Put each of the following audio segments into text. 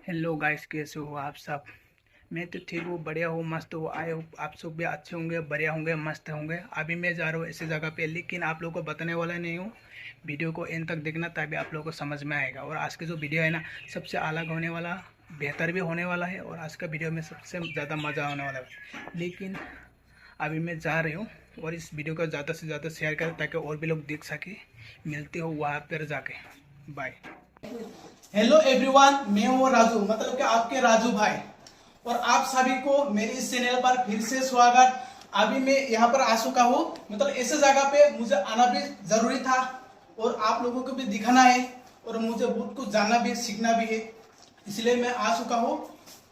Hello guys, कैसे हो आप सब। मैं तो ठीक हूँ, बढ़िया हूँ, मस्त हूँ। आए हो आप सब भी अच्छे होंगे, बढ़िया होंगे, मस्त होंगे। अभी मैं जा रहा हूँ ऐसी जगह पे, लेकिन आप लोगों को बताने वाला नहीं हूँ। वीडियो को एंड तक देखना, तभी आप लोगों को समझ में आएगा। और आज की जो वीडियो है ना, सबसे अलग होने वाला, बेहतर भी होने वाला है। और आज का वीडियो में सबसे ज़्यादा मज़ा आने वाला है। लेकिन अभी मैं जा रही हूँ, और इस वीडियो को ज़्यादा से ज़्यादा शेयर करें ताकि और भी लोग देख सके। मिलते हो वहाँ पर जाके। बाय। हेलो एवरीवन, मैं हूँ राजू, मतलब कि आपके राजू भाई। और आप सभी को मेरे इस चैनल पर फिर से स्वागत। अभी मैं यहाँ पर आ चुका हूँ, मतलब ऐसे जगह पे मुझे आना भी जरूरी था और आप लोगों को भी दिखाना है और मुझे बहुत कुछ जानना भी सीखना भी है, इसलिए मैं आ चुका हूँ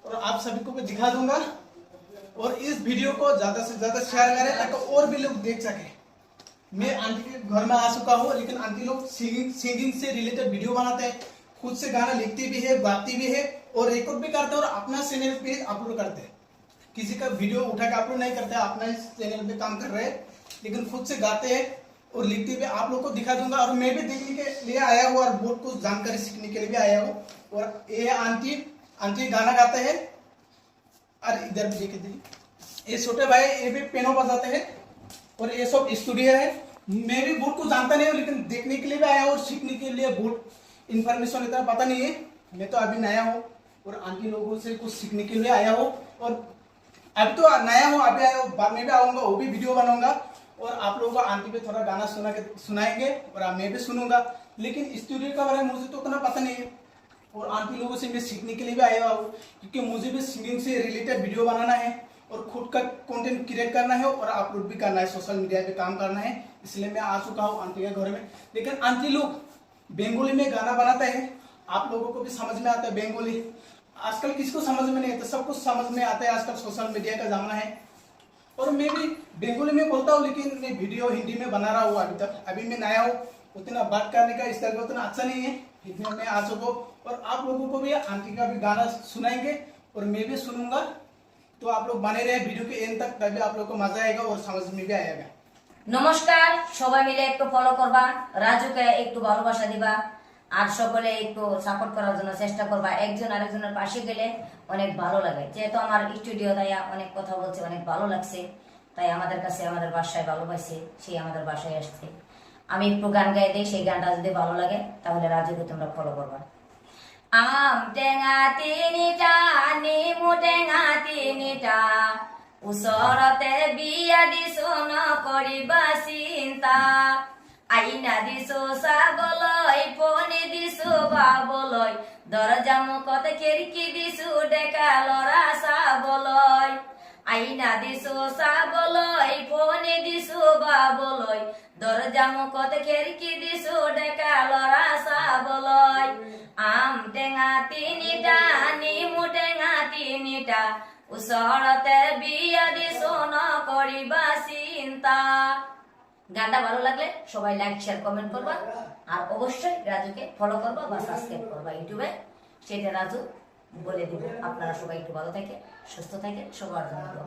और आप सभी को भी दिखा दूंगा। और इस वीडियो को ज्यादा से ज्यादा शेयर करें ताकि और भी लोग देख सके। मैं आंटी के घर में आ चुका हूँ, लेकिन आंटी लोग सिंगिंग से रिलेटेड वीडियो बनाते हैं, खुद से गाना लिखती भी है, गाती भी है और रिकॉर्ड भी करते हैं और अपना चैनल पे अपलोड करते हैं। किसी का वीडियो उठा के अपलोड नहीं करते, अपना इस चैनल पे काम कर रहे हैं, लेकिन खुद से गाते हैं और लिखते भी। आप लोग को दिखा दूंगा और मैं भी देखने के लिए आया हूँ और बहुत कुछ जानकारी सीखने के लिए भी आया हूँ। और ये आंटी गाना गाते हैं। और इधर भी देखिए, ये छोटे भाई ये भी पियानो बजाते हैं और ये सब स्टूडियो है। मैं भी बहुत कुछ जानता नहीं हूँ, लेकिन देखने के लिए भी आया हूँ और सीखने के लिए बहुत इन्फॉर्मेशन इतना पता नहीं है। मैं तो अभी नया हूँ और आंटी लोगों से कुछ सीखने के लिए आया हूँ। और अभी तो नया हूँ, अभी आया हूँ, बाद में भी आऊंगा, वो भी वीडियो बनाऊंगा और आप लोगों को आंटी पे थोड़ा गाना सुनाएंगे और मैं भी सुनूंगा। लेकिन स्टूडियो के बारे में मुझे तो उतना पता नहीं है और आंटी लोगों से मैं सीखने के लिए भी आया हूँ, क्योंकि मुझे भी सिंगिंग से रिलेटेड वीडियो बनाना है और खुद का कंटेंट क्रिएट करना है और अपलोड भी करना है, सोशल मीडिया पे काम करना है। इसलिए मैं आ चुका हूँ आंटी के घर में। लेकिन आंटी लोग बंगाली में गाना बनाते हैं, आप लोगों को भी समझ में आता है बंगाली। आजकल किसको समझ में नहीं आता, सब कुछ समझ में आता है, आजकल सोशल मीडिया का जमाना है। और मैं भी बंगाली में बोलता हूँ, लेकिन मैं वीडियो हिंदी में बना रहा हूँ अभी तक। अभी मैं नया हूँ, उतना बात करने का स्टाइल उतना अच्छा नहीं है, इसमें मैं आ चुका हूँ और आप लोगों को भी आंटी का भी गाना सुनाएंगे और मैं भी सुनूंगा। तो आप लोग बने रहे वीडियो के एंड तक, तभी आप लोग को मजा आएगा और समझ में भी आएगा। নমস্কার, সবাই মিলে একটু ফলো করবা, রাজুকে একটু ভালোবাসা দিবা আর সকলে একটু সাপোর্ট করার জন্য চেষ্টা করবা। একজন আরেকজনের পাশে গেলে অনেক ভালো লাগে। যেহেতু আমার স্টুডিও তাই অনেক কথা বলছে, অনেক ভালো লাগছে, তাই আমাদের কাছে আমাদের বাসায় ভালো পাইছে, সেই আমাদের বাসায় আসছে। আমি একটু গান গাই দিই, সেই গানটা যদি ভালো লাগে তাহলে রাজুকে তোমরা ফলো করবা। আম টেঙা তিনিটা, নেমু টেঙা তিনিটা, ওচৰতে বিয়া দিছো নকৰিবা চিন্তা। আইনা দিছো চাবলৈ, পনি দিছো বাবলৈ, দরজা মুখত খিৰিকী দিছো ডেকা লৰা চাবলৈ। আইনা দিছো চাবলৈ, পনি দিছো বাবলৈ, দরজা মুখত খিৰিকী দিছো ডেকা লৰা চাবলৈ। আম টেঙা তিনিটা, নেমু টেঙা তিনিটা, ওচৰতে বিয়া দিছো নকৰিবা চিন্তা। গানটা ভালো লাগলে সবাই লাইক শেয়ার কমেন্ট করবা আর অবশ্যই রাজুকে ফলো করবা বা সাবস্ক্রাইব করবা ইউটিউবে, সেটা রাজু বলে দিব। আপনারা সবাই একটু ভালো থাকে, সুস্থ থাকে, সবার জন্য।